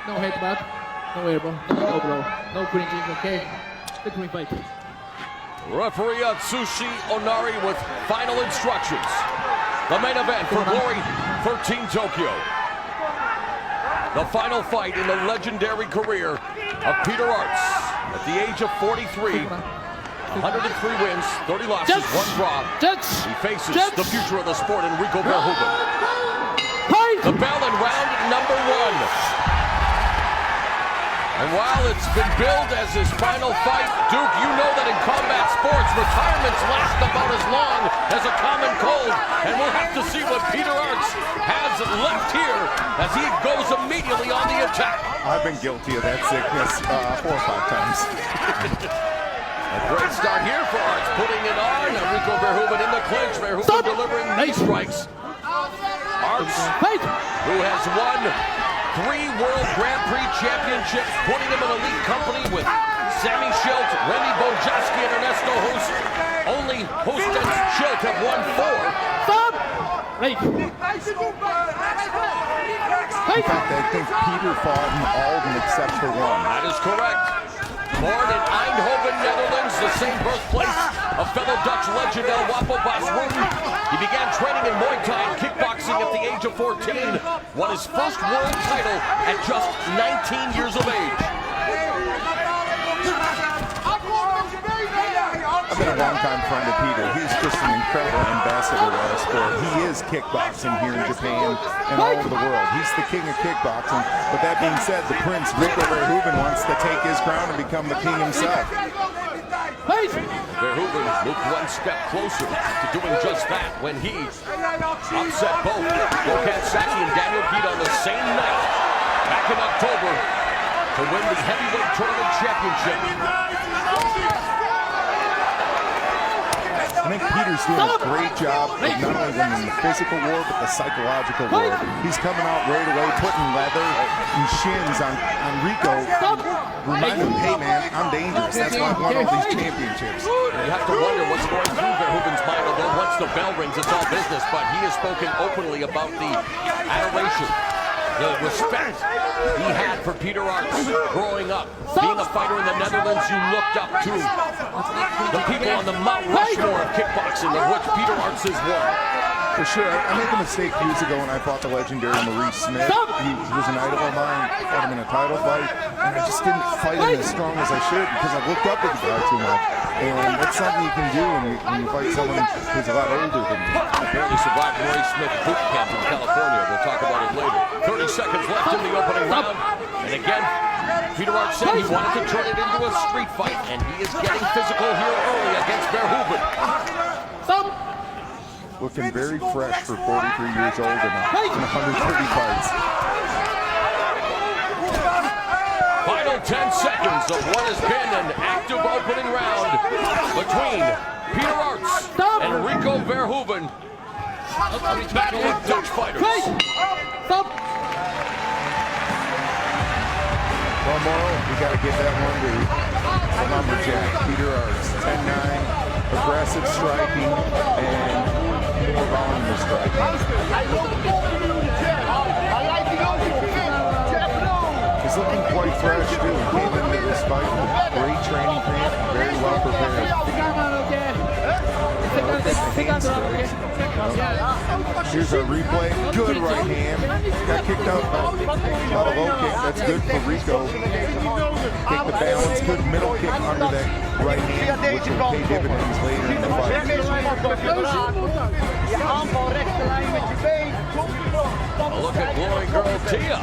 No headbutt, no elbow, no blow, no clinching, okay? The clean fight. Referee Atsushi Onari with final instructions. The main event for Glory 13 Tokyo. The final fight in the legendary career of Peter Aerts. At the age of 43, 103 wins, 30 losses, 1 draw. He faces the future of the sport, Enrico Verhoeven. The bell in round number 1. And while it's been billed as his final fight, Duke, you know that in combat sports, retirements last about as long as a common cold. And we'll have to see what Peter Aerts has left here as he goes immediately on the attack. I've been guilty of that sickness 4 or 5 times. A great start here for Aerts, putting it on. Enrico Verhoeven in the clinch. Verhoeven delivering knee strikes. Aerts, who has won 3 World Grand Prix championships, putting him in elite company with Sammy Schilt, Remy Bonjasky, and Ernesto Hoost. Only Hoost and Schilt have won 4. Stop! Right. In fact, I think Peter fought in all of them except for 1. That is correct. Born in Eindhoven, Netherlands, the same birthplace of fellow Dutch legend El Wapo Bas Rutten. He began training in Muay Thai and kickboxing at the age of 14. Won his first world title at just 19 years of age. I've been a long-time friend of Peter. He's just an incredible ambassador of our sport. He is kickboxing here in Japan and all over the world. He's the king of kickboxing. But that being said, the Prince, Rico Verhoeven, wants to take his crown and become the king himself. Verhoeven moved 1 step closer to doing just that when he upset both Gokhan Saki and Daniel Pita on the same night back in October to win the heavyweight tournament championship. I think Peter's doing a great job of not only winning the physical war, but the psychological war. He's coming out right away, putting leather and shins on Rico, reminding him, hey man, I'm dangerous. That's why I won all these championships. You have to wonder what's going through Verhoeven's mind, although once the bell rings, it's all business. But he has spoken openly about the adoration, the respect he had for Peter Aerts growing up. Being a fighter in the Netherlands, you looked up to the people on the Mount Rushmore of kickboxing, of which Peter Aerts is one. For sure. I made a mistake years ago when I fought the legendary Maurice Smith. He was an idol of mine. I fought him in a title fight, and I just didn't fight him as strong as I should because I looked up at the guy too much. And that's something you can do when you fight someone who's a lot older than you. Apparently survived Maurice Smith boot camp in California. We'll talk about it later. 30 seconds left in the opening round. And again, Peter Aerts said he wanted to turn it into a street fight, and he is getting physical here early against Verhoeven. Looking very fresh for 43 years old and 130 fights. Final 10 seconds of what has been an active opening round between Peter Aerts and Rico Verhoeven. Battle of Dutch fighters. Well, Morrow, we got to give that one to the lumberjack, Peter Aerts. 10-9, aggressive striking, and more volume of striking. He's looking quite fresh, too. He came into this fight with a great training camp, very well prepared. Here's a replay. Good right hand. Got kicked out by a low kick. That's good for Rico. Take the balance. Good middle kick under that right hand, which will pay dividends later in the fight. A look at Glory Girl Tia.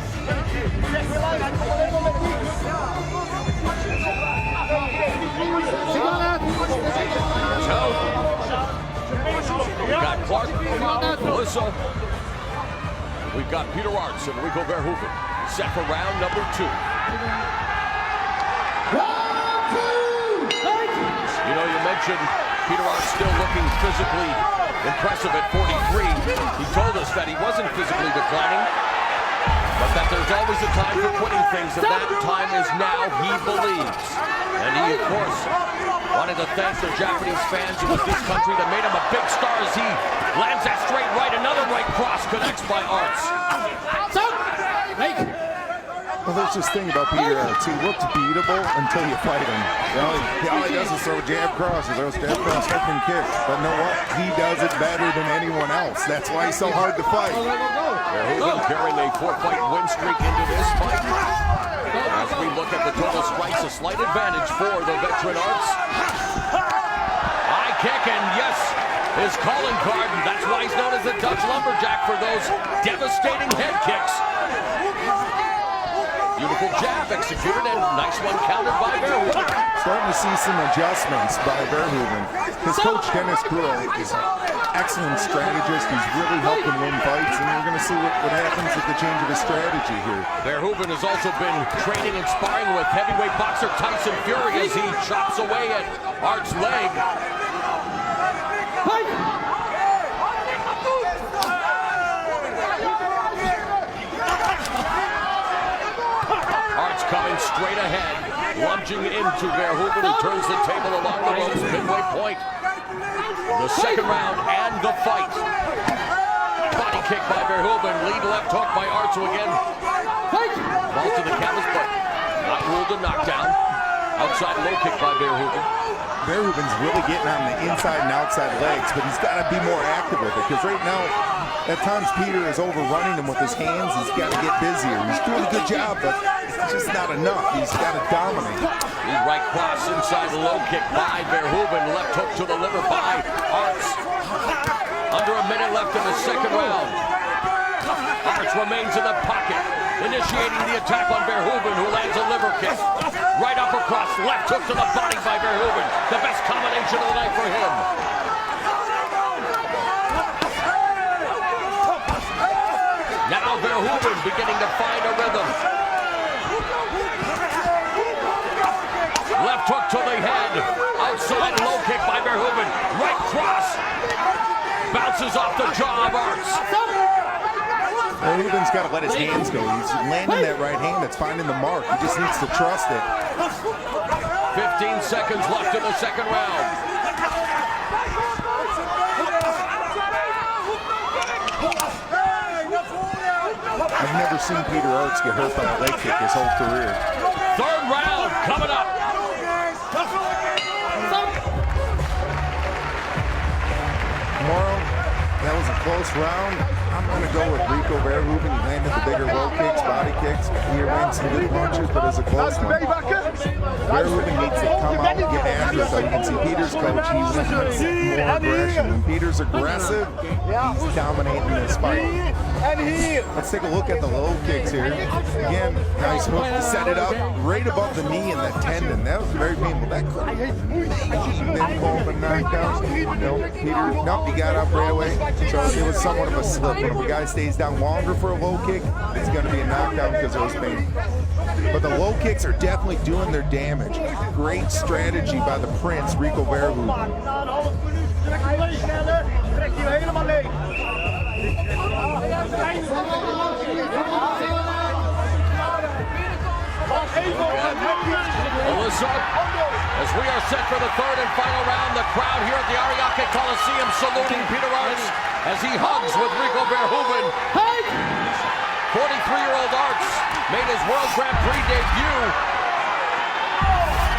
We've got Clark, Melissa. We've got Peter Aerts and Rico Verhoeven set for round number 2. You know, you mentioned Peter Aerts still looking physically impressive at 43. He told us that he wasn't physically declining, but that there's always a time for quitting things, and that time is now, he believes. And he, of course, wanted to thank the Japanese fans of this country that made him a big star as he lands that straight right. Another right cross connects by Aerts. Well, there's this thing about Peter Arts. He looks beatable until you fight him. All he does is throw jab crosses, throws jab cross, hook and kick. But know what? He does it better than anyone else. That's why he's so hard to fight. Verhoeven carrying a 4-fight win streak into this fight. As we look at the total strikes, a slight advantage for the veteran Arts. High kick, and yes, his calling card. That's why he's known as the Dutch Lumberjack, for those devastating head kicks. Beautiful jab executed, and nice one countered by Verhoeven. Starting to see some adjustments by Verhoeven. His coach, Dennis Krull, is an excellent strategist. He's really helped him win fights, and we're going to see what happens with the change of his strategy here. Verhoeven has also been training and sparring with heavyweight boxer Tyson Fury as he chops away at Art's leg. Art's coming straight ahead, lunging into Verhoeven, who turns the table along the ropes, midway point. The second round and the fight. Body kick by Verhoeven, lead left hook by Arts, who again falls to the canvas, but not ruled a knockdown. Outside low kick by Verhoeven. Verhoeven's really getting on the inside and outside legs, but he's got to be more active with it, because right now, at times Peter is overrunning him with his hands. He's got to get busier. He's doing a good job, but it's just not enough. He's got to dominate. Right cross inside low kick by Verhoeven. Left hook to the liver by Arts. Under a minute left in the second round. Arts remains in the pocket, initiating the attack on Verhoeven, who lands a liver kick. Right upper cross, left hook to the body by Verhoeven. The best combination of the night for him. Now Verhoeven beginning to find a rhythm. Left hook to the head. Outside low kick by Verhoeven. Right cross. Bounces off the jaw of Arts. Verhoeven's got to let his hands go. He's landing that right hand that's finding the mark. He just needs to trust it. 15 seconds left in the second round. I've never seen Peter Arts get hurt by a leg kick his whole career. Third round coming up. Tomorrow, that was a close round. I'm going to go with Rico Verhoeven. He landed the bigger low kicks, body kicks. He landed some good punches, but it's a close one. Verhoeven needs to come out and get after it. So you can see Peter's coach, he's more aggression. When Peter's aggressive, he's dominating this fight. Let's take a look at the low kicks here. Again, nice hook to set it up right above the knee and the tendon. That was very painful. That could have been called a knockdown. No, Peter, nope, he got up right away. So it was somewhat of a slip. When a guy stays down longer for a low kick, it's going to be a knockdown because it was painful. But the low kicks are definitely doing their damage. Great strategy by the Prince, Rico Verhoeven. Alyssa, as we are set for the third and final round, the crowd here at the Ariake Coliseum saluting Peter Arts as he hugs with Rico Verhoeven. 43-year-old Arts made his World Grand Prix debut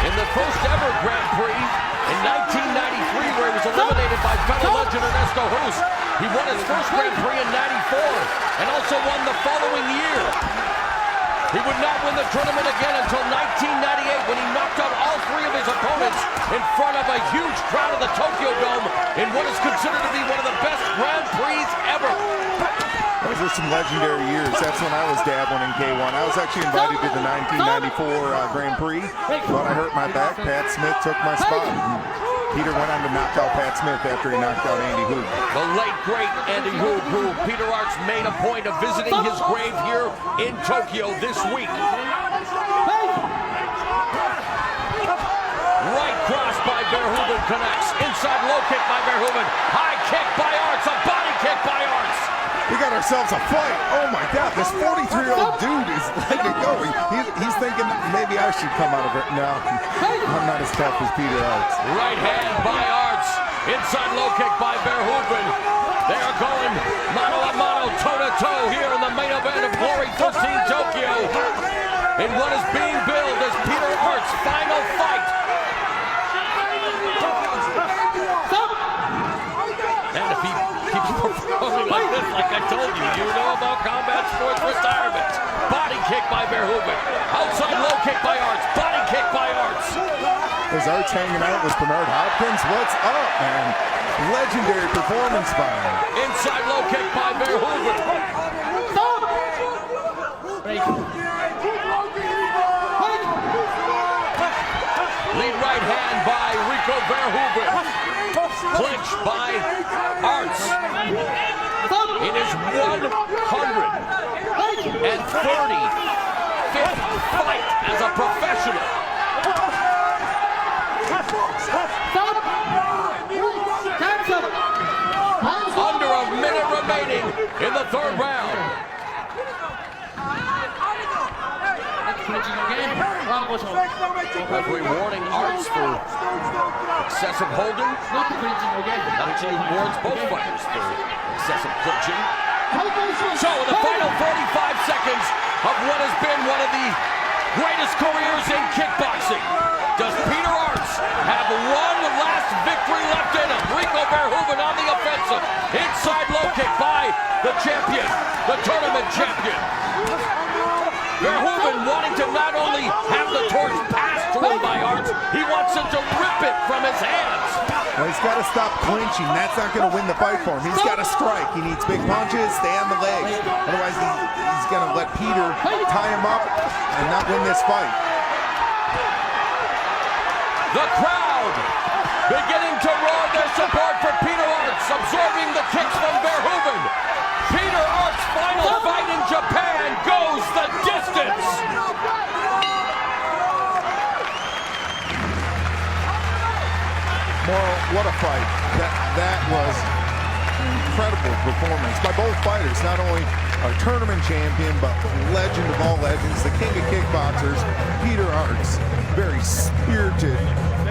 in the first ever Grand Prix in 1993, where he was eliminated by fellow legend Ernesto Hoost. He won his first Grand Prix in '94 and also won the following year. He would not win the tournament again until 1998, when he knocked out all three of his opponents in front of a huge crowd of the Tokyo Dome in what is considered to be one of the best Grand Prix ever. Those were some legendary years. That's when I was dabbling in K1. I was actually invited to the 1994 Grand Prix, but I hurt my back. Pat Smith took my spot. Peter went on to knock out Pat Smith after he knocked out Andy Hoog. The late, great Andy Hoog, who Peter Arts made a point of visiting his grave here in Tokyo this week. Right cross by Verhoeven connects. Inside low kick by Verhoeven. High kick by Arts. A body kick by Arts. We got ourselves a fight. Oh my God, this 43-year-old dude is letting it go. He's thinking maybe I should come out of it. No, I'm not as tough as Peter Arts. Right hand by Arts. Inside low kick by Verhoeven. They are going mano a mano, toe to toe here in the main event of Glory 13 Tokyo. In what is being billed as Peter Art's final fight. And if he keeps performing like this, like I told you, you know about combat sports retirement. Body kick by Verhoeven. Outside low kick by Arts. Body kick by Arts. As Arts hanging out with Bernard Hopkins, what's up, man? Legendary performance by him. Inside low kick by Verhoeven. Lead right hand by Rico Verhoeven. Clinch by Arts. In his 135th fight as a professional. Under a minute remaining in the third round. Referee warning Arts for excessive holding. Actually warns both fighters for excessive clinching. So in the final 45 seconds of what has been one of the greatest careers in kickboxing, does Peter Arts have one last victory left in him? Rico Verhoeven on the offensive. Inside low kick by the champion, the tournament champion. Verhoeven wanting to not only have the torch passed to him by Arts, he wants him to rip it from his hands. Well, he's got to stop clinching. That's not going to win the fight for him. He's got to strike. He needs big punches, stay on the legs. Otherwise, he's going to let Peter tie him up and not win this fight. The crowd beginning to roar their support for Peter Arts, absorbing the kicks from Verhoeven. Peter Arts' final fight in Japan goes the distance. Morrow, what a fight. That was an incredible performance by both fighters. Not only our tournament champion, but legend of all legends, the king of kickboxers, Peter Arts. Very spirited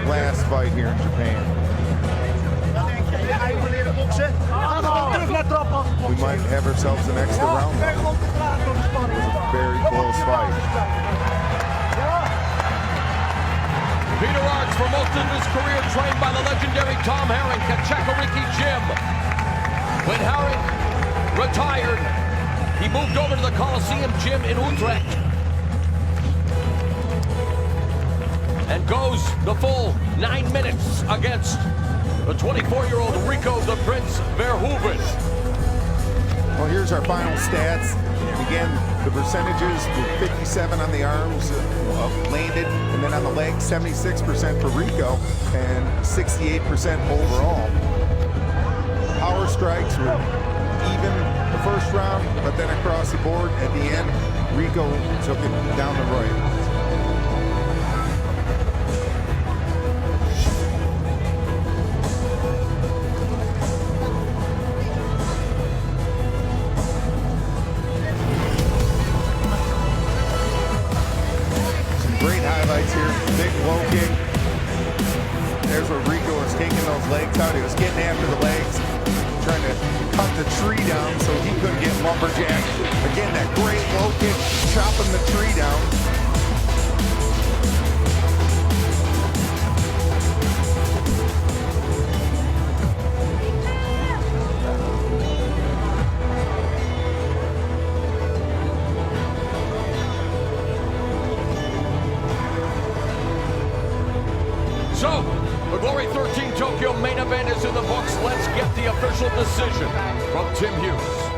last fight here in Japan. We might have ourselves an extra round. It was a very close fight. Peter Arts, for most of his career, trained by the legendary Tom Herring at Chakariki Gym. When Herring retired, he moved over to the Coliseum Gym in Utrecht. And goes the full 9 minutes against the 24-year-old Rico the Prince Verhoeven. Well, here's our final stats. Again, the percentages were 57 on the arms landed, and then on the legs, 76% for Rico and 68% overall. Power strikes were even the first round, but then across the board at the end, Rico took it down the right. Great highlights here. Big low kick. There's where Rico was taking those legs out. He was getting after the legs, trying to cut the tree down so he couldn't get lumberjacked. Again, that great low kick, chopping the tree down. So, the Glory 13 Tokyo main event is in the books. Let's get the official decision from Tim Hughes.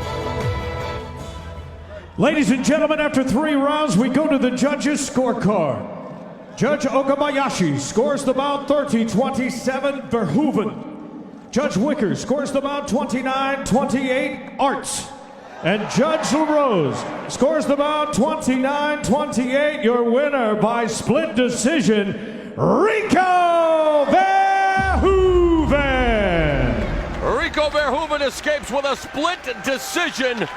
Ladies and gentlemen, after 3 rounds, we go to the judges' scorecard. Judge Okabayashi scores the bout 30-27, Verhoeven. Judge Wicker scores the bout 29-28, Arts. And Judge LaRose scores the bout 29-28, your winner by split decision, Rico Verhoeven! Rico Verhoeven escapes with a split decision